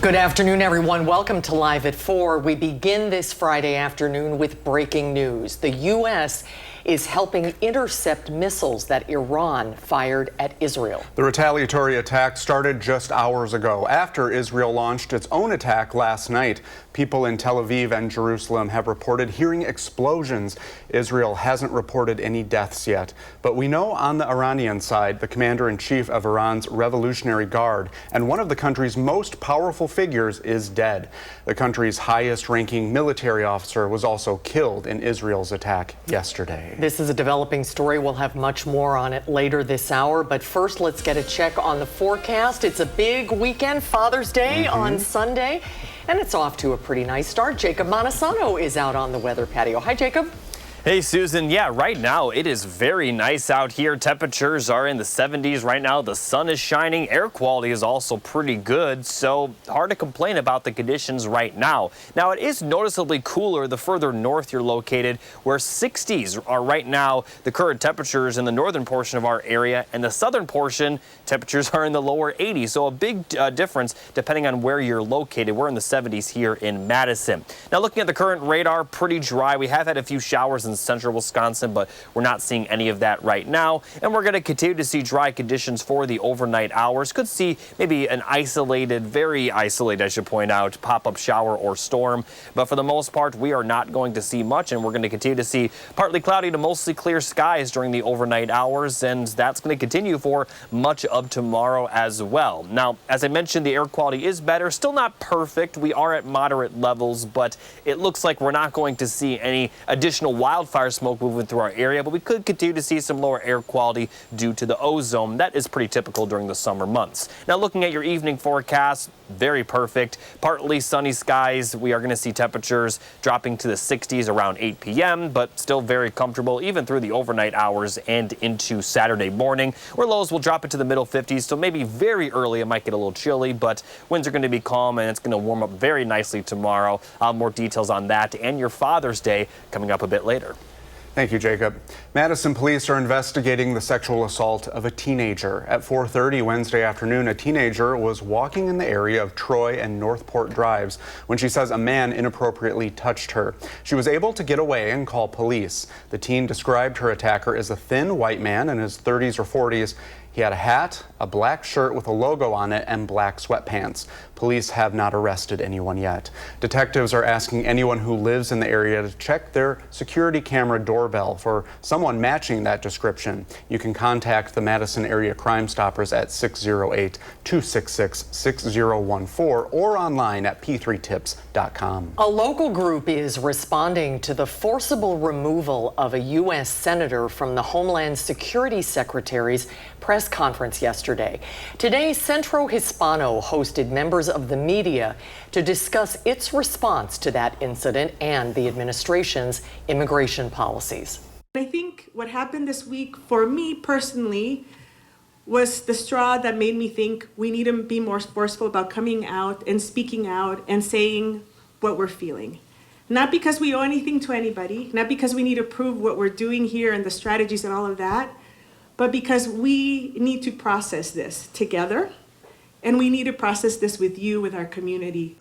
Good afternoon, everyone. Welcome to Live at 4. We begin this Friday afternoon with breaking news. The U.S. is helping intercept missiles that Iran fired at Israel. The retaliatory attack started just hours ago after Israel launched its own attack last night. People in Tel Aviv and Jerusalem have reported hearing explosions. Israel hasn't reported any deaths yet. But we know on the Iranian side, the commander-in-chief of Iran's Revolutionary Guard and one of the country's most powerful figures is dead. The country's highest-ranking military officer was also killed in Israel's attack yesterday. This is a developing story. We'll have much more on it later this hour. But first, let's get a check on the forecast. It's a big weekend, Father's Day on Sunday, and it's off to a pretty nice start. Jacob Montesano is out on the weather patio. Hi, Jacob. Hey, Susan. Yeah, right now it is very nice out here. Temperatures are in the 70s right now. The sun is shining. Air quality is also pretty good, so hard to complain about the conditions right now. Now, it is noticeably cooler the further north you're located, where 60s are right now the current temperatures in the northern portion of our area, and the southern portion temperatures are in the lower 80s, so a big difference depending on where you're located. We're in the 70s here in Madison. Now, looking at the current radar, pretty dry. We have had a few showers in central Wisconsin, but we're not seeing any of that right now. And we're going to continue to see dry conditions for the overnight hours. Could see maybe an isolated, very isolated, I should point out, pop-up shower or storm. But for the most part, we are not going to see much, and we're going to continue to see partly cloudy to mostly clear skies during the overnight hours, and that's going to continue for much of tomorrow as well. Now, as I mentioned, the air quality is better. Still not perfect. We are at moderate levels, but it looks like we're not going to see any additional wildfire smoke moving through our area, but we could continue to see some lower air quality due to the ozone. That is pretty typical during the summer months. Now, looking at your evening forecast, very perfect. Partly sunny skies. We are going to see temperatures dropping to the 60s around 8 p.m., but still very comfortable even through the overnight hours and into Saturday morning, where lows will drop into the middle 50s. So maybe very early it might get a little chilly, but winds are going to be calm and it's going to warm up very nicely tomorrow. More details on that and your Father's Day coming up a bit later. Thank you, Jacob. Madison police are investigating the sexual assault of a teenager. At 4:30 Wednesday afternoon, a teenager was walking in the area of Troy and Northport Drives when she says a man inappropriately touched her. She was able to get away and call police. The teen described her attacker as a thin white man in his 30s or 40s. He had a hat, a black shirt with a logo on it, and black sweatpants. Police have not arrested anyone yet. Detectives are asking anyone who lives in the area to check their security camera doorbell for someone matching that description. You can contact the Madison Area Crime Stoppers at 608-266-6014 or online at p3tips.com. A local group is responding to the forcible removal of a U.S. senator from the Homeland Security Secretary's press conference yesterday. Today, Centro Hispano hosted members of the media to discuss its response to that incident and the administration's immigration policies. I think what happened this week for me personally was the straw that made me think we need to be more forceful about coming out and speaking out and saying what we're feeling. Not because we owe anything to anybody, not because we need to prove what we're doing here and the strategies and all of that, but because we need to process this together, and we need to process this with you, with our community.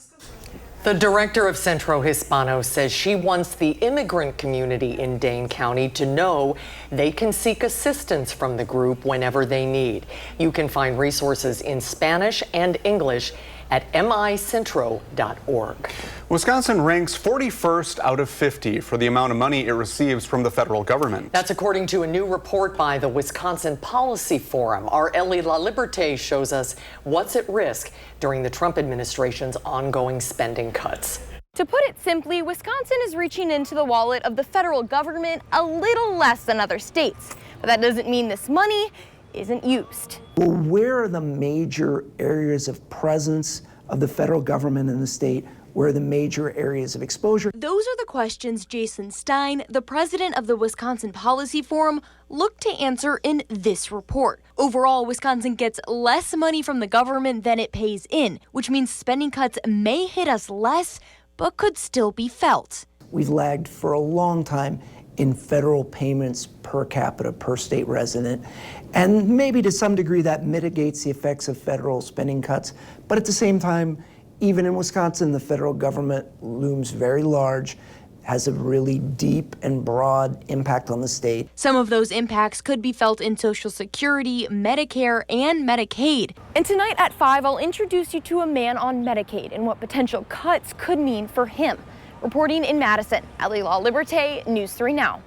The director of Centro Hispano says she wants the immigrant community in Dane County to know they can seek assistance from the group whenever they need. You can find resources in Spanish and English at micentro.org. Wisconsin ranks 41st out of 50 for the amount of money it receives from the federal government. That's according to a new report by the Wisconsin Policy Forum. Our Ellie La Liberté shows us what's at risk during the Trump administration's ongoing spending cuts. To put it simply, Wisconsin is reaching into the wallet of the federal government a little less than other states. But that doesn't mean this money isn't used. Well, where are the major areas of presence of the federal government in the state? Where are the major areas of exposure? Those are the questions Jason Stein, the president of the Wisconsin Policy Forum, looked to answer in this report. Overall, Wisconsin gets less money from the government than it pays in, which means spending cuts may hit us less, but could still be felt. We've lagged for a long time in federal payments per capita per state resident. And maybe to some degree that mitigates the effects of federal spending cuts. But at the same time, Even in Wisconsin, the federal government looms very large, has a really deep and broad impact on the state. Some of those impacts could be felt in Social Security, Medicare, and Medicaid. And tonight at 5, I'll introduce you to a man on Medicaid and what potential cuts could mean for him. Reporting in Madison, Ellie La Liberté, News 3 Now.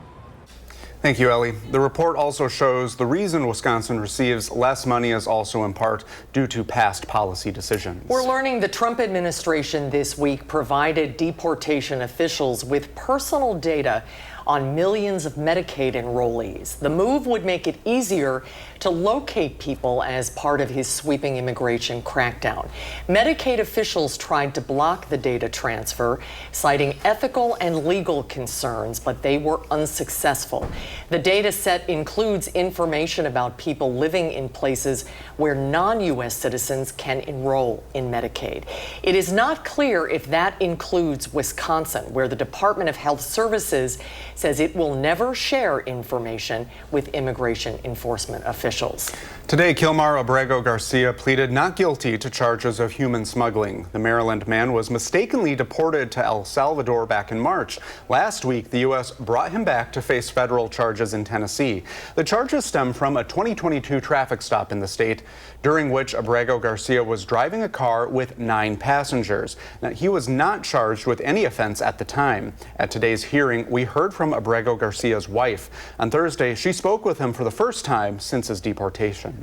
Thank you, Ellie. The report also shows the reason Wisconsin receives less money is also in part due to past policy decisions. We're learning the Trump administration this week provided deportation officials with personal data on millions of Medicaid enrollees. The move would make it easier to locate people as part of his sweeping immigration crackdown. Medicaid officials tried to block the data transfer, citing ethical and legal concerns, but they were unsuccessful. The data set includes information about people living in places where non-U.S. citizens can enroll in Medicaid. It is not clear if that includes Wisconsin, where the Department of Health Services says it will never share information with immigration enforcement officials. Today, Kilmar Abrego Garcia pleaded not guilty to charges of human smuggling. The Maryland man was mistakenly deported to El Salvador back in March. Last week, the U.S. brought him back to face federal charges in Tennessee. The charges stem from a 2022 traffic stop in the state, during which Abrego Garcia was driving a car with 9 passengers. Now, he was not charged with any offense at the time. At today's hearing, we heard from Abrego Garcia's wife. On Thursday, she spoke with him for the first time since his deportation.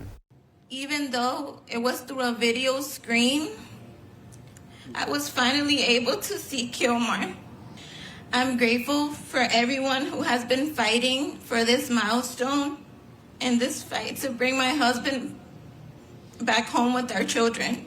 Even though it was through a video screen, I was finally able to see Kilmar. I'm grateful for everyone who has been fighting for this milestone and this fight to bring my husband back home with our children.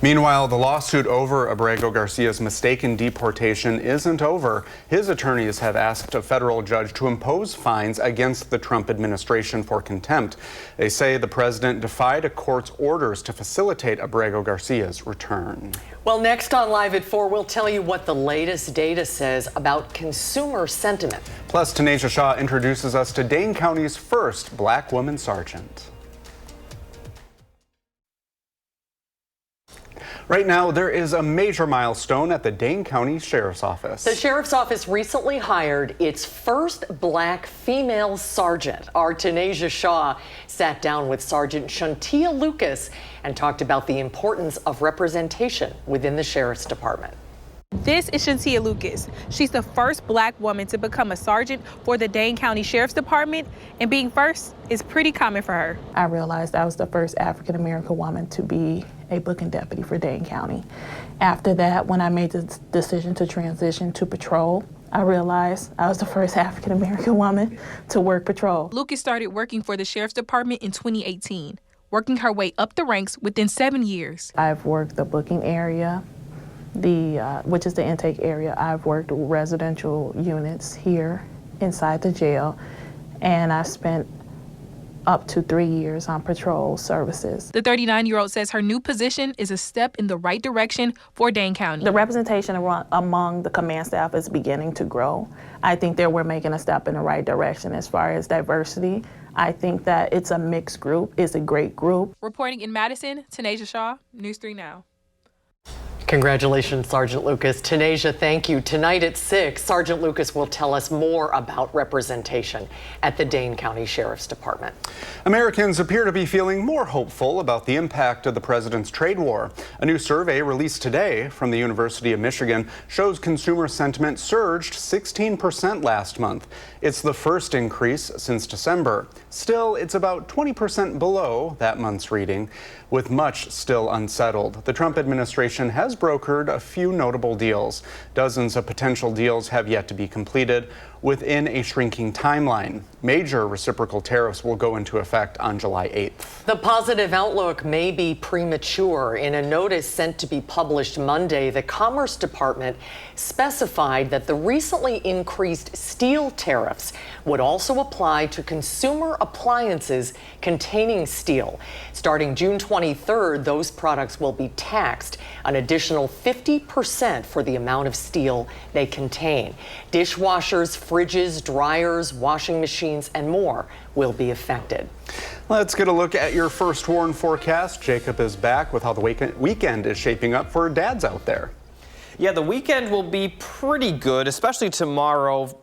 Meanwhile, the lawsuit over Abrego Garcia's mistaken deportation isn't over. His attorneys have asked a federal judge to impose fines against the Trump administration for contempt. They say the president defied a court's orders to facilitate Abrego Garcia's return. Well, next on Live at 4, we'll tell you what the latest data says about consumer sentiment. Plus, Tanisha Shaw introduces us to Dane County's first black woman sergeant. Right now, there is a major milestone at the Dane County Sheriff's Office. The Sheriff's Office recently hired its first black female sergeant. Our Tanisha Shaw sat down with Sergeant Shantia Lucas and talked about the importance of representation within the Sheriff's Department. This is Shantia Lucas. She's the first black woman to become a sergeant for the Dane County Sheriff's Department, and being first is pretty common for her. I realized I was the first African-American woman to be a booking deputy for Dane County. After that, when I made the decision to transition to patrol, I realized I was the first African-American woman to work patrol. Lucas started working for the Sheriff's Department in 2018, working her way up the ranks within 7 years. I've worked the booking area, which is the intake area. I've worked residential units here inside the jail, and I've spent up to 3 years on patrol services. The 39-year-old says her new position is a step in the right direction for Dane County. The representation among the command staff is beginning to grow. I think that we're making a step in the right direction as far as diversity. I think that it's a mixed group. It's a great group. Reporting in Madison, Tanisha Shaw, News 3 Now. Congratulations, Sergeant Lucas. Tanisha, thank you. Tonight at 6, Sergeant Lucas will tell us more about representation at the Dane County Sheriff's Department. Americans appear to be feeling more hopeful about the impact of the president's trade war. A new survey released today from the University of Michigan shows consumer sentiment surged 16% last month. It's the first increase since December. Still, it's about 20% below that month's reading, with much still unsettled. The Trump administration has brokered a few notable deals. Dozens of potential deals have yet to be completed within a shrinking timeline. Major reciprocal tariffs will go into effect on July 8th. The positive outlook may be premature. In a notice sent to be published Monday, the Commerce Department specified that the recently increased steel tariffs would also apply to consumer appliances containing steel. Starting June 23rd, those products will be taxed an additional 50% for the amount of steel they contain. Dishwashers, fridges, dryers, washing machines, and more will be affected. Let's get a look at your first warn forecast. Jacob is back with how the weekend is shaping up for dads out there. Yeah, the weekend will be pretty good, especially tomorrow.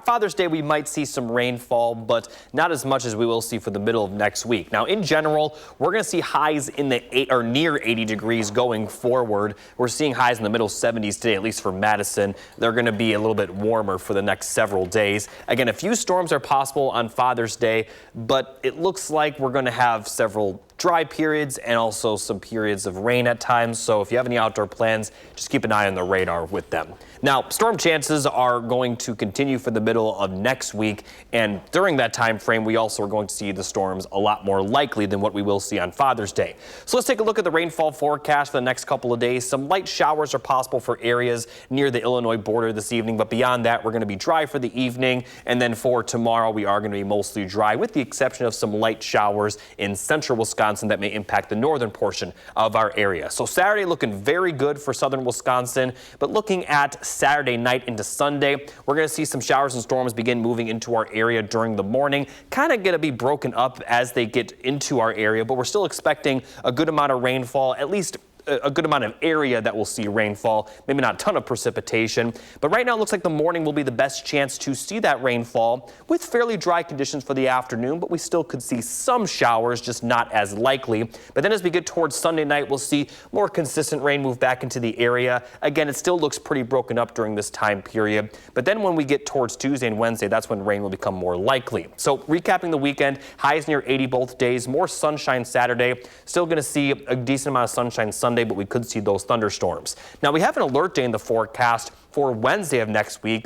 Father's Day, we might see some rainfall, but not as much as we will see for the middle of next week. Now, in general, we're going to see highs in the near 80 degrees going forward. We're seeing highs in the middle 70s today, at least for Madison. They're going to be a little bit warmer for the next several days. Again, a few storms are possible on Father's Day, but it looks like we're going to have several dry periods and also some periods of rain at times. So if you have any outdoor plans, just keep an eye on the radar with them. Now, storm chances are going to continue for the middle of next week, and during that time frame, we also are going to see the storms a lot more likely than what we will see on Father's Day. So let's take a look at the rainfall forecast for the next couple of days. Some light showers are possible for areas near the Illinois border this evening, but beyond that, we're going to be dry for the evening, and then for tomorrow, we are going to be mostly dry, with the exception of some light showers in central Wisconsin that may impact the northern portion of our area. So Saturday looking very good for southern Wisconsin, but looking at Saturday night into Sunday, we're going to see some showers and storms begin moving into our area during the morning. Kind of going to be broken up as they get into our area, but we're still expecting a good amount of rainfall, at least a good amount of area that will see rainfall, maybe not a ton of precipitation. But right now it looks like the morning will be the best chance to see that rainfall, with fairly dry conditions for the afternoon, but we still could see some showers, just not as likely. But then as we get towards Sunday night, we'll see more consistent rain move back into the area. Again, it still looks pretty broken up during this time period. But then when we get towards Tuesday and Wednesday, that's when rain will become more likely. So recapping the weekend, highs near 80 both days, more sunshine Saturday. Still going to see a decent amount of sunshine Sunday, but we could see those thunderstorms. Now, we have an alert day in the forecast for Wednesday of next week,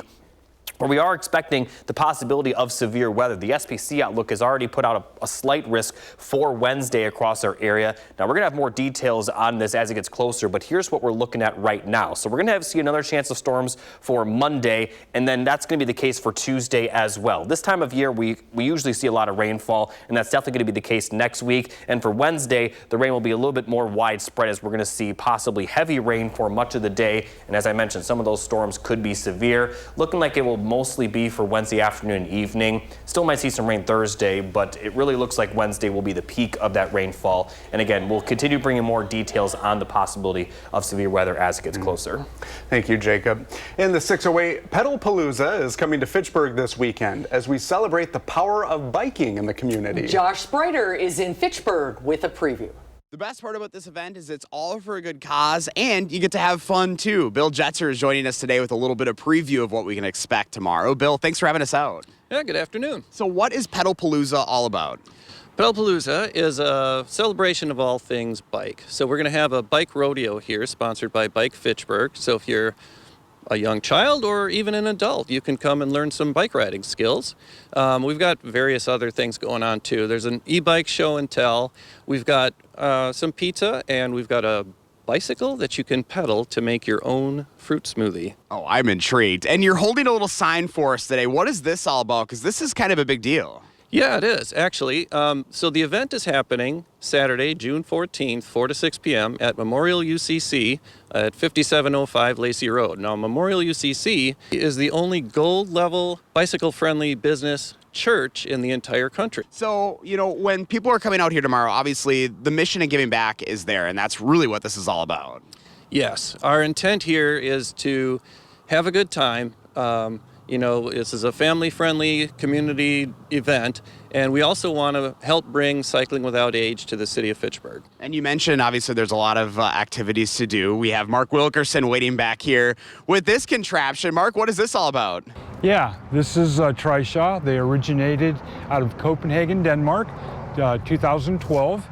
where we are expecting the possibility of severe weather. The SPC outlook has already put out a slight risk for Wednesday across our area. Now, we're going to have more details on this as it gets closer, but here's what we're looking at right now. So we're going to see another chance of storms for Monday, and then that's going to be the case for Tuesday as well. This time of year, we usually see a lot of rainfall, and that's definitely going to be the case next week. And for Wednesday, the rain will be a little bit more widespread, as we're going to see possibly heavy rain for much of the day. And as I mentioned, some of those storms could be severe. Looking like it will mostly be for Wednesday afternoon and evening. Still might see some rain Thursday, but it really looks like Wednesday will be the peak of that rainfall. And again, we'll continue bringing more details on the possibility of severe weather as it gets closer. Thank you, Jacob. In the 608, Pedalpalooza is coming to Fitchburg this weekend as we celebrate the power of biking in the community. Josh Spreiter is in Fitchburg with a preview. The best part about this event is it's all for a good cause, and you get to have fun, too. Bill Jetzer is joining us today with a little bit of preview of what we can expect tomorrow. Bill, thanks for having us out. Yeah, good afternoon. So what is Pedalpalooza all about? Pedalpalooza is a celebration of all things bike. So we're going to have a bike rodeo here, sponsored by Bike Fitchburg. So if you're a young child or even an adult, you can come and learn some bike riding skills. We've got various other things going on too. There's an e-bike show and tell. We've got some pizza, and we've got a bicycle that you can pedal to make your own fruit smoothie. Oh, I'm intrigued. And you're holding a little sign for us today. What is this all about? Because this is kind of a big deal. Yeah, it is, actually. So the event is happening Saturday, June 14th, 4 to 6 p.m. at Memorial UCC at 5705 Lacey Road. Now, Memorial UCC is the only gold-level, bicycle-friendly business church in the entire country. So, you know, when people are coming out here tomorrow, obviously the mission of giving back is there, and that's really what this is all about. Yes, our intent here is to have a good time. You know, this is a family-friendly community event, and we also want to help bring Cycling Without Age to the city of Fitchburg. And you mentioned, obviously, there's a lot of activities to do. We have Mark Wilkerson waiting back here with this contraption. Mark, what is this all about? Yeah, this is Trishaw. They originated out of Copenhagen, Denmark, 2012.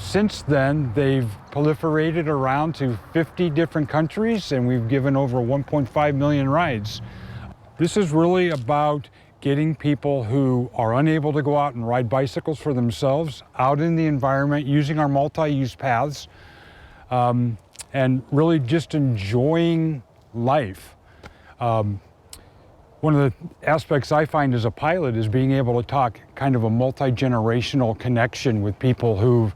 Since then, they've proliferated around to 50 different countries, and we've given over 1.5 million rides. This is really about getting people who are unable to go out and ride bicycles for themselves out in the environment, using our multi-use paths, and really just enjoying life. One of the aspects I find as a pilot is being able to talk kind of a multi-generational connection with people who've,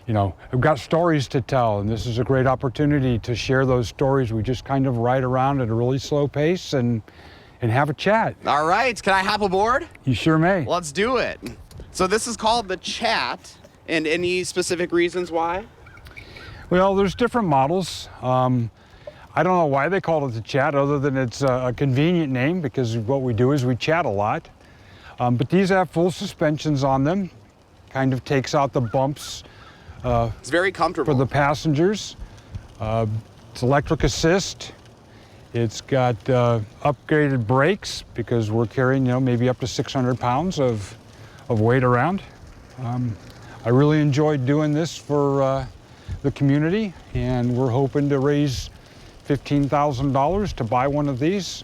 you know, have got stories to tell, and this is a great opportunity to share those stories. We just kind of ride around at a really slow pace and and have a chat. All right, can I hop aboard? You sure may. Let's do it. So this is called the Chat, and any specific reasons why? Well, there's different models. I don't know why they called it the Chat, other than it's a convenient name, because what we do is we chat a lot. But these have full suspensions on them, kind of takes out the bumps. It's very comfortable for the passengers. It's electric assist. It's got upgraded brakes, because we're carrying, maybe up to 600 pounds of weight around. I really enjoyed doing this for the community, and we're hoping to raise $15,000 to buy one of these.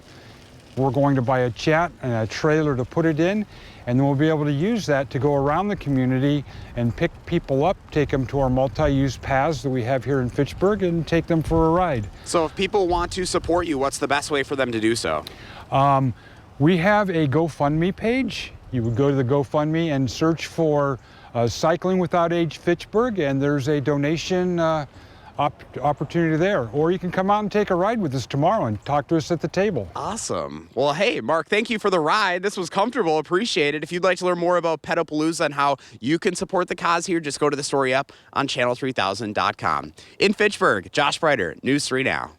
We're going to buy a Chat and a trailer to put it in, and then we'll be able to use that to go around the community and pick people up, take them to our multi-use paths that we have here in Fitchburg, and take them for a ride. So if people want to support you, what's the best way for them to do so? We have a GoFundMe page. You would go to the GoFundMe and search for Cycling Without Age Fitchburg, and there's a donation opportunity there. Or you can come out and take a ride with us tomorrow and talk to us at the table. Awesome. Well, hey, Mark, thank you for the ride. This was comfortable. Appreciate it. If you'd like to learn more about Pedopalooza and how you can support the cause here, just go to the story up on channel3000.com. In Fitchburg, Josh Breiter, News 3 Now.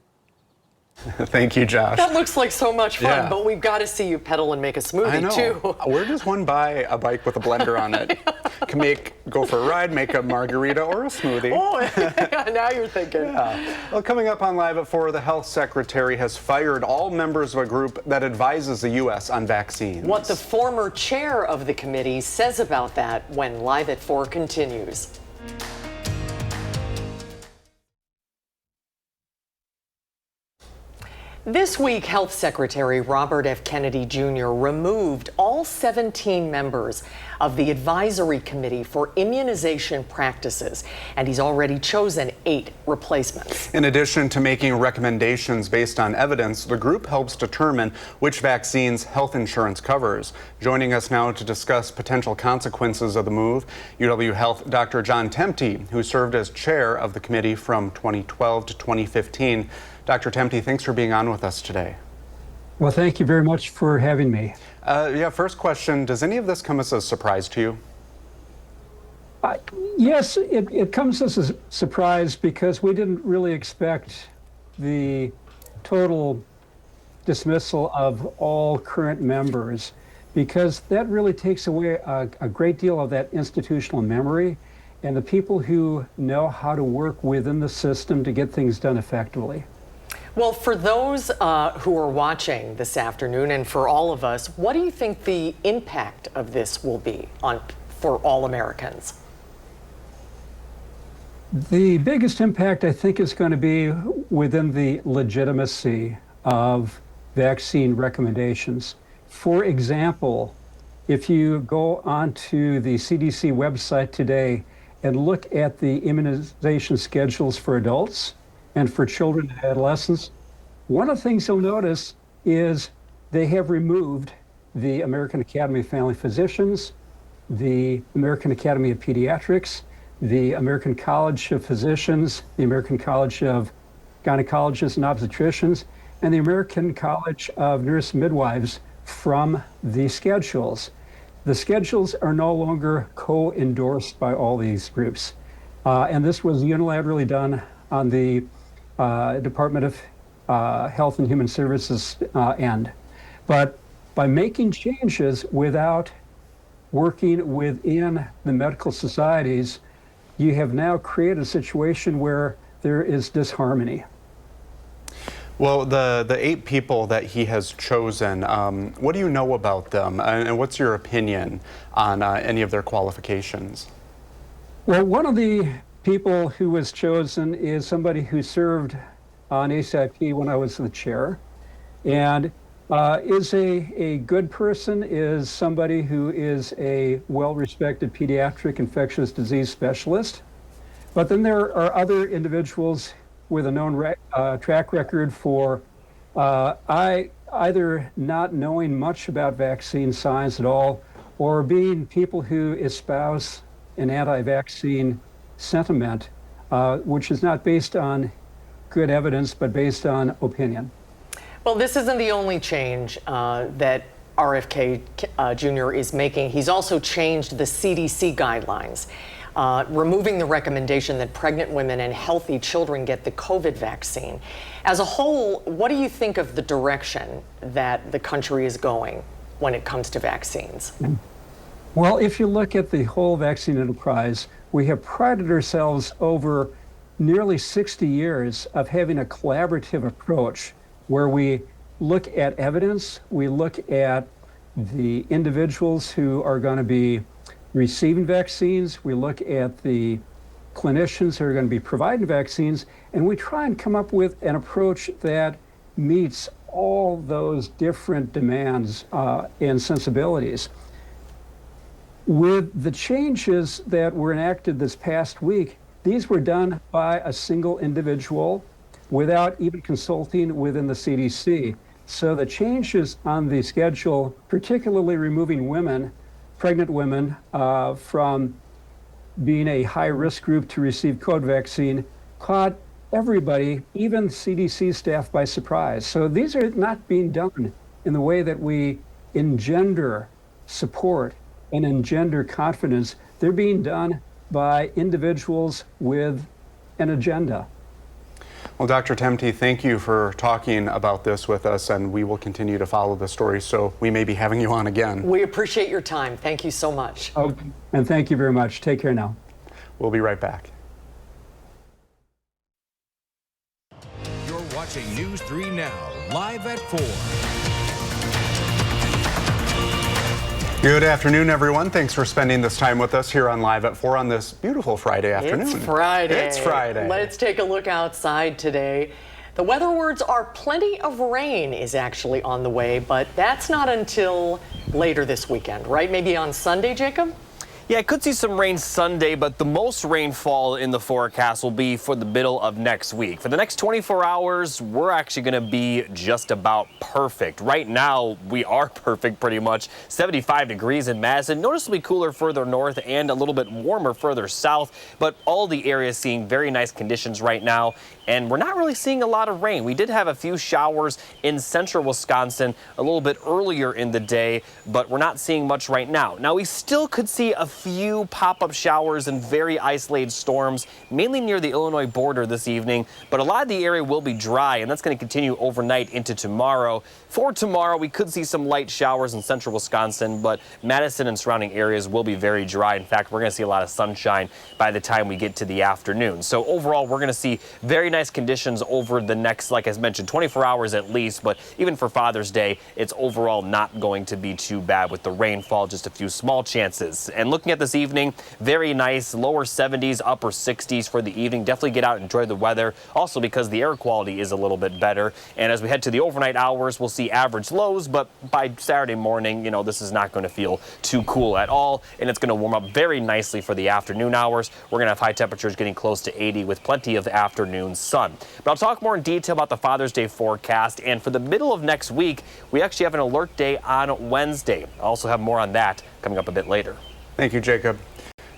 Thank you, Josh. That looks like so much fun, Yeah. but we've got to see you pedal and make a smoothie, I know. too. Where does one buy a bike with a blender on it? Can go for a ride, make a margarita or a smoothie. Oh, now you're thinking. Yeah. Well, coming up on Live at 4, the health secretary has fired all members of a group that advises the U.S. on vaccines. What the former chair of the committee says about that when Live at 4 continues. This week, Health Secretary Robert F. Kennedy Jr. removed all 17 members of the Advisory Committee for Immunization Practices, and he's already chosen 8 replacements. In addition to making recommendations based on evidence, the group helps determine which vaccines health insurance covers. Joining us now to discuss potential consequences of the move, UW Health Dr. John Temte, who served as chair of the committee from 2012 to 2015. Dr. Temte, thanks for being on with us today. Well, thank you very much for having me. First question, does any of this come as a surprise to you? Yes, it comes as a surprise because we didn't really expect the total dismissal of all current members, because that really takes away a great deal of that institutional memory and the people who know how to work within the system to get things done effectively. Well, for those who are watching this afternoon and for all of us, what do you think the impact of this will be for all Americans? The biggest impact, I think, is going to be within the legitimacy of vaccine recommendations. For example, if you go onto the CDC website today and look at the immunization schedules for adults and for children and adolescents, one of the things you'll notice is they have removed the American Academy of Family Physicians, the American Academy of Pediatrics, the American College of Physicians, the American College of Gynecologists and Obstetricians, and the American College of Nurse Midwives from the schedules. The schedules are no longer co-endorsed by all these groups. And this was unilaterally done on the Department of Health and Human Services end. But by making changes without working within the medical societies, you have now created a situation where there is disharmony. Well, the 8 people that he has chosen, what do you know about them, and what's your opinion on any of their qualifications? Well, one of the people who was chosen is somebody who served on ACIP when I was the chair, and is a good person, is somebody who is a well-respected pediatric infectious disease specialist. But then there are other individuals with a known track record for either not knowing much about vaccine science at all, or being people who espouse an anti-vaccine sentiment, which is not based on good evidence, but based on opinion. Well, this isn't the only change that RFK Jr. is making. He's also changed the CDC guidelines, removing the recommendation that pregnant women and healthy children get the COVID vaccine. As a whole, what do you think of the direction that the country is going when it comes to vaccines? Well, if you look at the whole vaccine enterprise, we have prided ourselves over nearly 60 years of having a collaborative approach where we look at evidence, we look at the individuals who are going to be receiving vaccines, we look at the clinicians who are going to be providing vaccines, and we try and come up with an approach that meets all those different demands and sensibilities. With the changes that were enacted this past week, these were done by a single individual without even consulting within the CDC. So the changes on the schedule, particularly removing women, pregnant women, from being a high-risk group to receive COVID vaccine, caught everybody, even CDC staff, by surprise. So these are not being done in the way that we engender support and engender confidence. They're being done by individuals with an agenda. Well, Dr. Temte, thank you for talking about this with us, and we will continue to follow the story, so we may be having you on again. We appreciate your time. Thank you so much. Oh, and thank you very much. Take care now. We'll be right back. You're watching News 3 Now, live at 4. Good afternoon, everyone. Thanks for spending this time with us here on Live at 4 on this beautiful Friday afternoon. It's Friday. It's Friday. Let's take a look outside today. The weather words are plenty of rain is actually on the way, but that's not until later this weekend, right? Maybe on Sunday, Jacob? Yeah, I could see some rain Sunday, but the most rainfall in the forecast will be for the middle of next week. For the next 24 hours, we're actually going to be just about perfect. Right now, we are perfect pretty much. 75 degrees in Madison, noticeably cooler further north and a little bit warmer further south, but all the areas seeing very nice conditions right now. And we're not really seeing a lot of rain. We did have a few showers in central Wisconsin a little bit earlier in the day, but we're not seeing much right now. Now, we still could see a few pop-up showers and very isolated storms, mainly near the Illinois border this evening, but a lot of the area will be dry, and that's going to continue overnight into tomorrow. For tomorrow, we could see some light showers in central Wisconsin, but Madison and surrounding areas will be very dry. In fact, we're going to see a lot of sunshine by the time we get to the afternoon. So overall, we're going to see very nice conditions over the next, like I mentioned, 24 hours at least, but even for Father's Day, it's overall not going to be too bad with the rainfall, just a few small chances. And looking at this evening, very nice, lower 70s, upper 60s for the evening. Definitely get out and enjoy the weather, also because the air quality is a little bit better. And as we head to the overnight hours, we'll see average lows, but by Saturday morning, you know, this is not going to feel too cool at all, and it's going to warm up very nicely for the afternoon hours. We're going to have high temperatures getting close to 80 with plenty of afternoon sun. But I'll talk more in detail about the Father's Day forecast, and for the middle of next week, we actually have an alert day on Wednesday. I'll also have more on that coming up a bit later. Thank you, Jacob.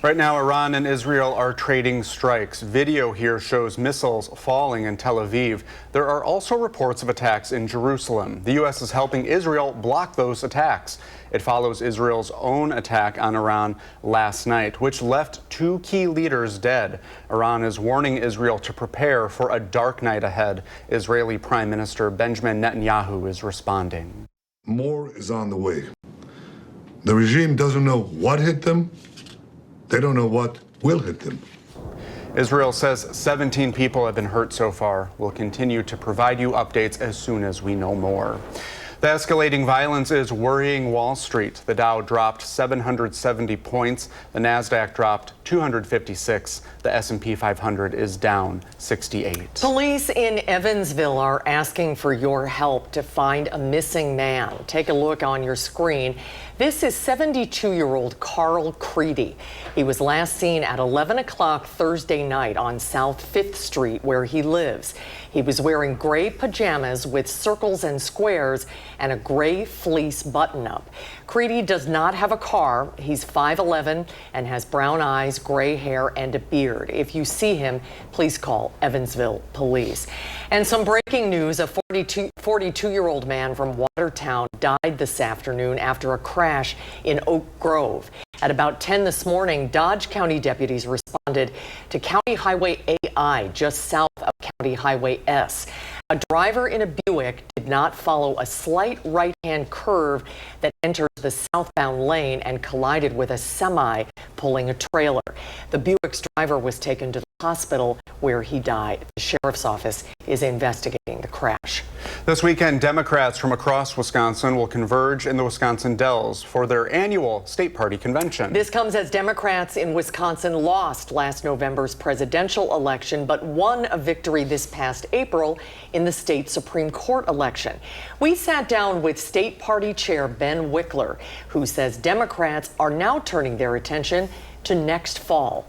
Right now, Iran and Israel are trading strikes. Video here shows missiles falling in Tel Aviv. There are also reports of attacks in Jerusalem. The U.S. is helping Israel block those attacks. It follows Israel's own attack on Iran last night, which left 2 key leaders dead. Iran is warning Israel to prepare for a dark night ahead. Israeli Prime Minister Benjamin Netanyahu is responding. More is on the way. The regime doesn't know what hit them. They don't know what will hit them. Israel says 17 people have been hurt so far. We'll continue to provide you updates as soon as we know more. The escalating violence is worrying Wall Street. The Dow dropped 770 points. The Nasdaq dropped 256. The S&P 500 is down 68. Police in Evansville are asking for your help to find a missing man. Take a look on your screen. This is 72-year-old Carl Creedy. He was last seen at 11 o'clock Thursday night on South 5th Street where he lives. He was wearing gray pajamas with circles and squares and a gray fleece button-up. Creedy does not have a car. He's 5'11" and has brown eyes, gray hair, and a beard. If you see him, please call Evansville Police. And some breaking news: a 42-year-old man from Watertown died this afternoon after a crash in Oak Grove. At about 10 this morning, Dodge County deputies responded to County Highway AI just south of County Highway S. A driver in a Buick did not follow a slight right-hand curve that enters the southbound lane and collided with a semi pulling a trailer. The Buick's driver was taken to the hospital where he died. The sheriff's office is investigating the crash. This weekend, Democrats from across Wisconsin will converge in the Wisconsin Dells for their annual state party convention. This comes as Democrats in Wisconsin lost last November's presidential election, but won a victory this past April in the state Supreme Court election. We sat down with state party chair Ben Wickler, who says Democrats are now turning their attention to next fall.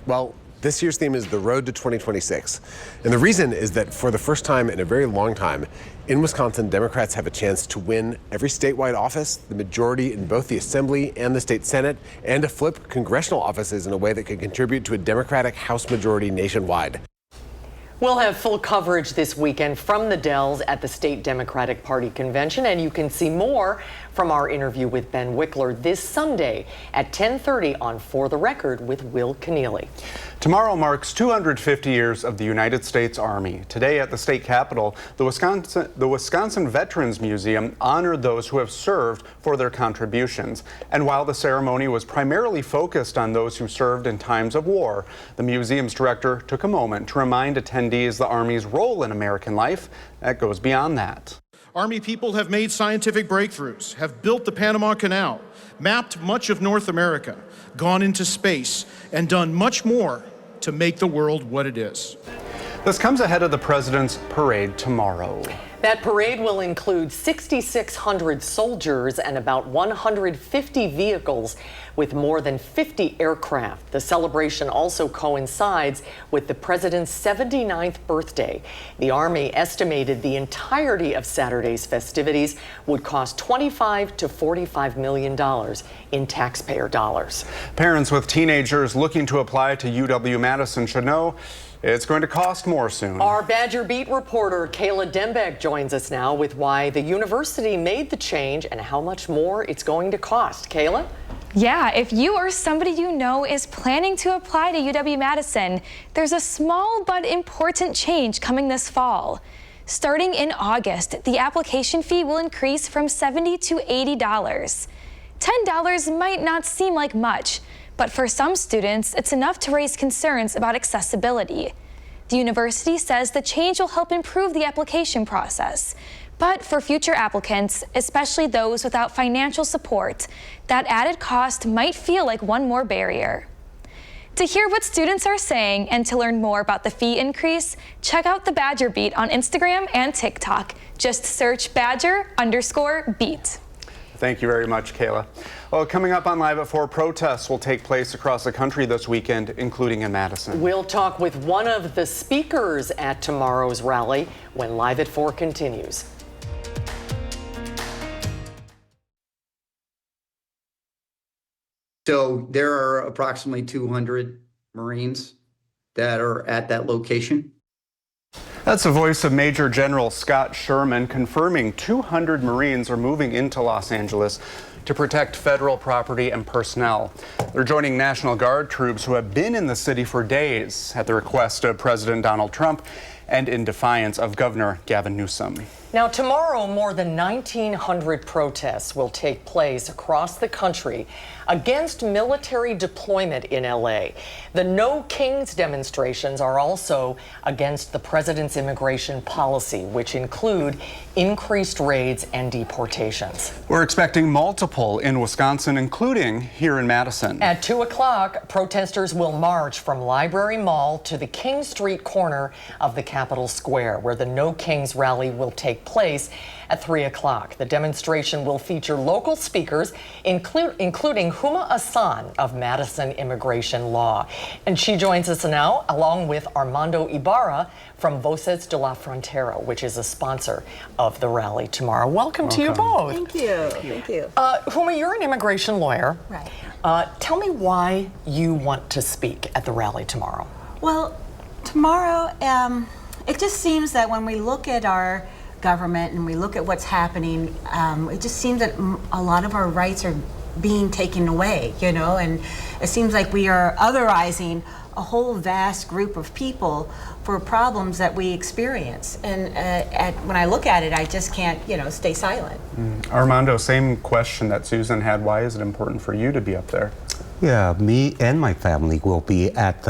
Well, this year's theme is the road to 2026. And the reason is that for the first time in a very long time, in Wisconsin, Democrats have a chance to win every statewide office, the majority in both the Assembly and the state Senate, and to flip congressional offices in a way that could contribute to a Democratic House majority nationwide. We'll have full coverage this weekend from the Dells at the State Democratic Party Convention, and you can see more from our interview with Ben Wickler this Sunday at 10:30 on For the Record with Will Keneally. Tomorrow marks 250 years of the United States Army. Today at the state capitol, the Wisconsin Veterans Museum honored those who have served for their contributions. And while the ceremony was primarily focused on those who served in times of war, the museum's director took a moment to remind attendees the Army's role in American life that goes beyond that. Army people have made scientific breakthroughs, have built the Panama Canal, mapped much of North America, gone into space, and done much more to make the world what it is. This comes ahead of the president's parade tomorrow. That parade will include 6,600 soldiers and about 150 vehicles with more than 50 aircraft. The celebration also coincides with the president's 79th birthday. The Army estimated the entirety of Saturday's festivities would cost $25 to $45 million in taxpayer dollars. Parents with teenagers looking to apply to UW-Madison should know it's going to cost more soon. Our Badger Beat reporter Kayla Dembeck joins us now with why the university made the change and how much more it's going to cost. Kayla? Yeah, if you or somebody you know is planning to apply to UW-Madison, there's a small but important change coming this fall. Starting in August, the application fee will increase from $70 to $80. $10 might not seem like much, but for some students, it's enough to raise concerns about accessibility. The university says the change will help improve the application process. But for future applicants, especially those without financial support, that added cost might feel like one more barrier. To hear what students are saying and to learn more about the fee increase, check out the Badger Beat on Instagram and TikTok. Just search Badger_Beat. Thank you very much, Kayla. Well, coming up on Live at 4, protests will take place across the country this weekend, including in Madison. We'll talk with one of the speakers at tomorrow's rally when Live at 4 continues. So there are approximately 200 Marines that are at that location. That's the voice of Major General Scott Sherman confirming 200 Marines are moving into Los Angeles to protect federal property and personnel. They're joining National Guard troops who have been in the city for days at the request of President Donald Trump and in defiance of Governor Gavin Newsom. Now, tomorrow, more than 1,900 protests will take place across the country against military deployment in LA. The No Kings demonstrations are also against the president's immigration policy, which include increased raids and deportations. We're expecting multiple in Wisconsin, including here in Madison. At 2 o'clock, protesters will march from Library Mall to the King Street corner of the Capitol Square, where the No Kings rally will take place at 3 o'clock. The demonstration will feature local speakers, including Huma Asan of Madison Immigration Law. And she joins us now, along with Armando Ibarra from Voces de la Frontera, which is a sponsor of the rally tomorrow. Welcome to you both. Thank you. Thank you. Huma, you're an immigration lawyer. Right. Tell me why you want to speak at the rally tomorrow. Well, tomorrow, it just seems that when we look at our government and we look at what's happening, it just seems that a lot of our rights are being taken away, you know, and it seems like we are otherizing a whole vast group of people for problems that we experience. And when I look at it, I just can't, you know, stay silent. Armando, same question that Susan had. Why is it important for you to be up there? Yeah, me and my family will be at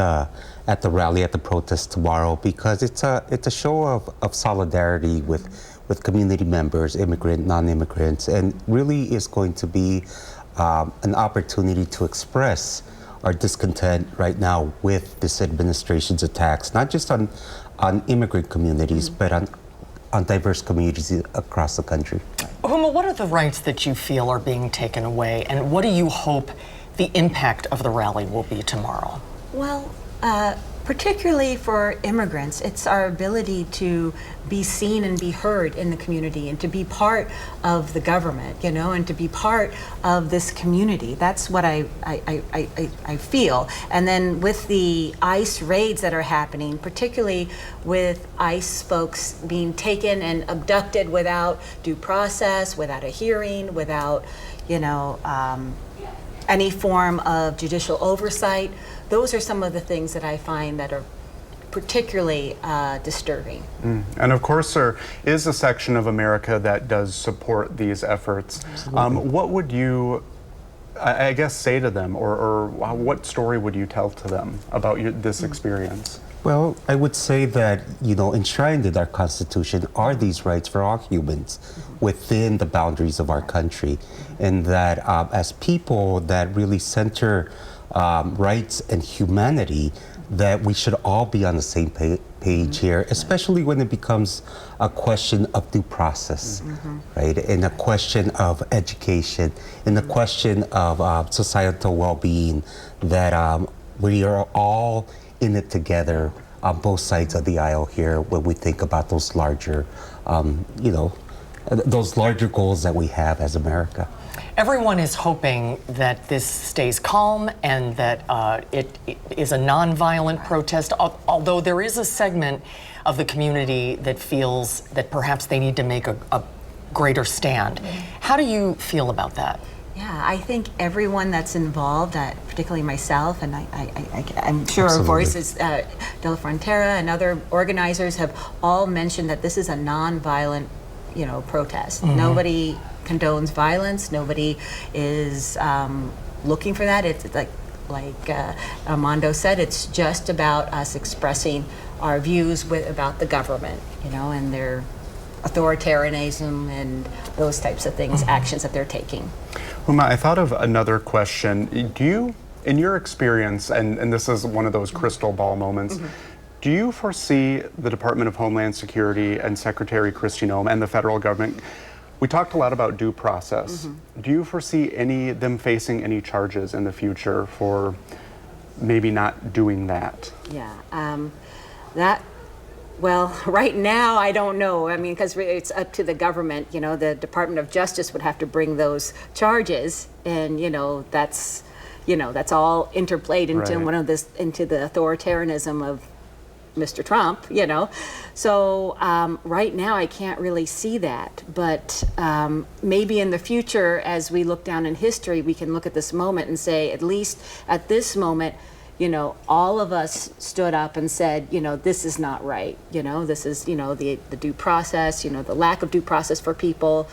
the rally, at the protest tomorrow, because it's a show of solidarity with community members, immigrant, non-immigrants, and really is going to be an opportunity to express our discontent right now with this administration's attacks, not just on immigrant communities, but on diverse communities across the country. Huma, what are the rights that you feel are being taken away, and what do you hope the impact of the rally will be tomorrow? Well, particularly for immigrants, it's our ability to be seen and be heard in the community and to be part of the government, you know, and to be part of this community. That's what I feel. And then with the ICE raids that are happening, particularly with ICE folks being taken and abducted without due process, without a hearing, without, you know, any form of judicial oversight, those are some of the things that I find that are particularly disturbing. And of course, there is a section of America that does support these efforts. What would you, I guess, say to them, or what story would you tell to them about this experience? Well, I would say that, you know, enshrined in our Constitution are these rights for all humans within the boundaries of our country, and that as people that really center rights and humanity, that we should all be on the same page here, especially when it becomes a question of due process, right? And a question of education, and a question of societal well-being, that we are all in it together on both sides of the aisle here when we think about those larger, you know, those larger goals that we have as America. Everyone is hoping that this stays calm and that it is a nonviolent protest, although there is a segment of the community that feels that perhaps they need to make a greater stand. How do you feel about that? Yeah, I think everyone that's involved, particularly myself, and I'm sure Absolutely. Voices de la Frontera and other organizers have all mentioned that this is a non-violent, you know, protest. Nobody condones violence. Nobody is looking for that. It's like Armando said, it's just about us expressing our views about the government, you know, and their authoritarianism and those types of things, actions that they're taking. Huma, I thought of another question. Do you, in your experience, and this is one of those crystal ball moments, do you foresee the Department of Homeland Security and Secretary Kristi Noem and the federal government? We talked a lot about due process. Do you foresee them facing any charges in the future for maybe not doing that? Yeah, well, right now, I don't know. I mean, because it's up to the government. You know, the Department of Justice would have to bring those charges, and you know, that's all interplayed into into the authoritarianism of Mr. Trump. You know, so right now I can't really see that. But maybe in the future, as we look down in history, we can look at this moment and say, at least at this moment, you know, all of us stood up and said, you know, this is not right. You know, this is, you know, the due process, you know, the lack of due process for people,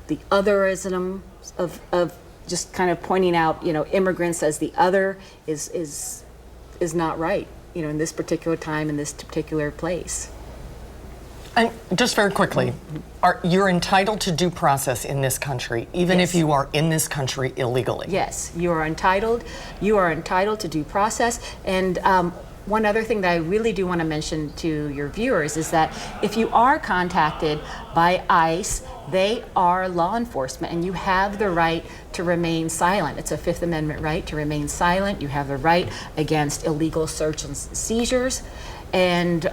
the otherism of just kind of pointing out, you know, immigrants as the other is not right, you know, in this particular time, in this particular place. And just very quickly, you're entitled to due process in this country, even if you are in this country illegally. Yes, you are entitled to due process. And one other thing that I really do want to mention to your viewers is that if you are contacted by ICE, they are law enforcement, and you have the right to remain silent. It's a Fifth Amendment right to remain silent. You have the right against illegal search and seizures. And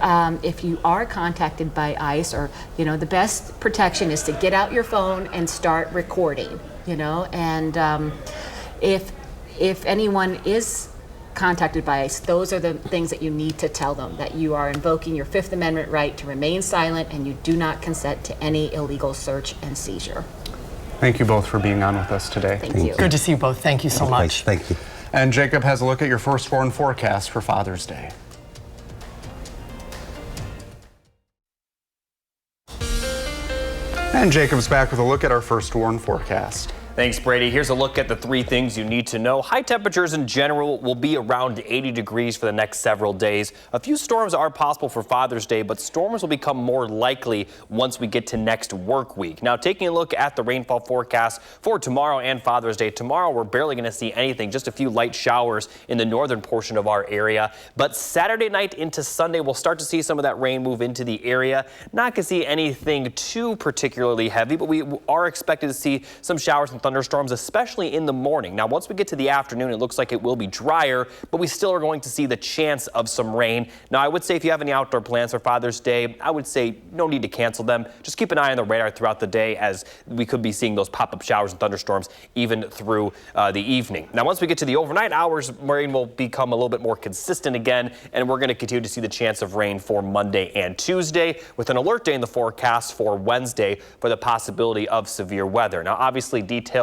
if you are contacted by ICE, or, you know, the best protection is to get out your phone and start recording, you know. And if anyone is contacted by ICE, those are the things that you need to tell them, that you are invoking your Fifth Amendment right to remain silent and you do not consent to any illegal search and seizure. Thank you both for being on with us today. Thank you. Good to see you both. Thank you so much. Thank you. And Jacob has a look at your firstborn forecast for Father's Day. And Jacob's back with a look at our firstborn forecast. Thanks, Brady. Here's a look at the 3 things you need to know. High temperatures in general will be around 80 degrees for the next several days. A few storms are possible for Father's Day, but storms will become more likely once we get to next work week. Now, taking a look at the rainfall forecast for tomorrow and Father's Day. Tomorrow, we're barely going to see anything, just a few light showers in the northern portion of our area. But Saturday night into Sunday, we'll start to see some of that rain move into the area. Not going to see anything too particularly heavy, but we are expected to see some showers and thunderstorms, especially in the morning. Now, once we get to the afternoon, it looks like it will be drier, but we still are going to see the chance of some rain. Now, I would say if you have any outdoor plans for Father's Day, I would say no need to cancel them. Just keep an eye on the radar throughout the day, as we could be seeing those pop-up showers and thunderstorms even through the evening. Now, once we get to the overnight hours, rain will become a little bit more consistent again, and we're going to continue to see the chance of rain for Monday and Tuesday, with an alert day in the forecast for Wednesday for the possibility of severe weather. Now, obviously, details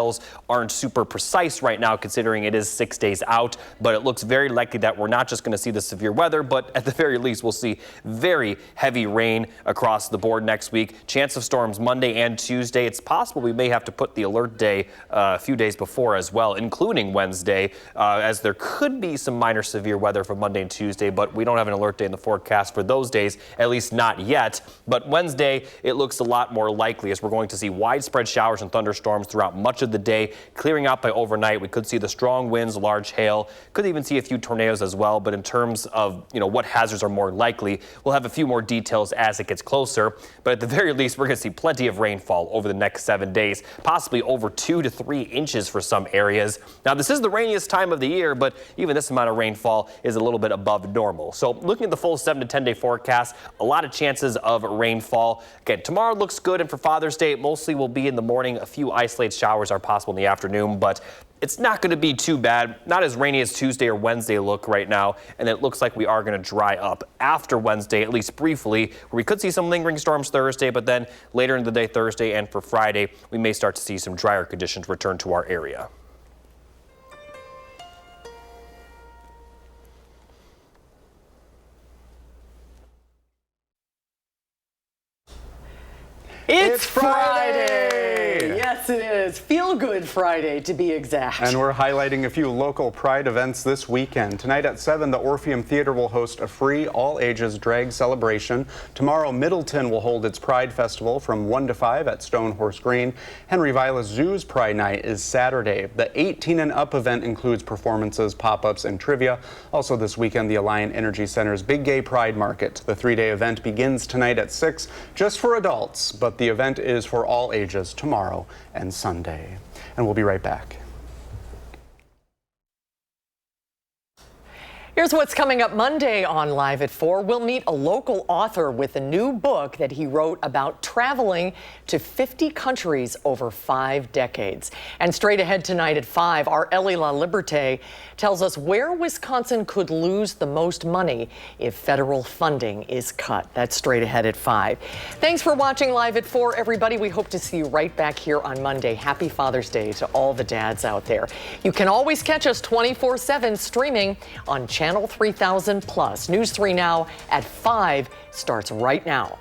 aren't super precise right now, considering it is 6 days out, but it looks very likely that we're not just going to see the severe weather, but at the very least, we'll see very heavy rain across the board next week. Chance of storms Monday and Tuesday. It's possible we may have to put the alert day a few days before as well, including Wednesday, as there could be some minor severe weather for Monday and Tuesday, but we don't have an alert day in the forecast for those days, at least not yet. But Wednesday, it looks a lot more likely, as we're going to see widespread showers and thunderstorms throughout much of the day, clearing out by overnight. We could see the strong winds, large hail, could even see a few tornadoes as well. But in terms of, you know, what hazards are more likely, we'll have a few more details as it gets closer. But at the very least, we're going to see plenty of rainfall over the next 7 days, possibly over 2 to 3 inches for some areas. Now, this is the rainiest time of the year, but even this amount of rainfall is a little bit above normal. So looking at the full 7 to 10 day forecast, a lot of chances of rainfall. Again, tomorrow looks good, and for Father's Day, it mostly will be in the morning. A few isolated showers are possible in the afternoon, but it's not going to be too bad. Not as rainy as Tuesday or Wednesday look right now, and it looks like we are going to dry up after Wednesday, at least briefly, where we could see some lingering storms Thursday, but then later in the day Thursday and for Friday, we may start to see some drier conditions return to our area. It's Friday! Yes, it is. Feel Good Friday, to be exact. And we're highlighting a few local Pride events this weekend. Tonight at 7, the Orpheum Theater will host a free, all-ages drag celebration. Tomorrow, Middleton will hold its Pride Festival from 1 to 5 at Stone Horse Green. Henry Vilas Zoo's Pride Night is Saturday. The 18 and up event includes performances, pop-ups, and trivia. Also this weekend, the Alliant Energy Center's Big Gay Pride Market. The 3-day event begins tonight at 6, just for adults, but the event is for all ages tomorrow and Sunday. And we'll be right back. Here's what's coming up Monday on Live at 4. We'll meet a local author with a new book that he wrote about traveling to 50 countries over 5 decades. And straight ahead tonight at 5, our Ellie La Liberté tells us where Wisconsin could lose the most money if federal funding is cut. That's straight ahead at 5. Thanks for watching Live at 4, everybody. We hope to see you right back here on Monday. Happy Father's Day to all the dads out there. You can always catch us 24/7 streaming on Channel 3000+. News 3 Now at 5 starts right now.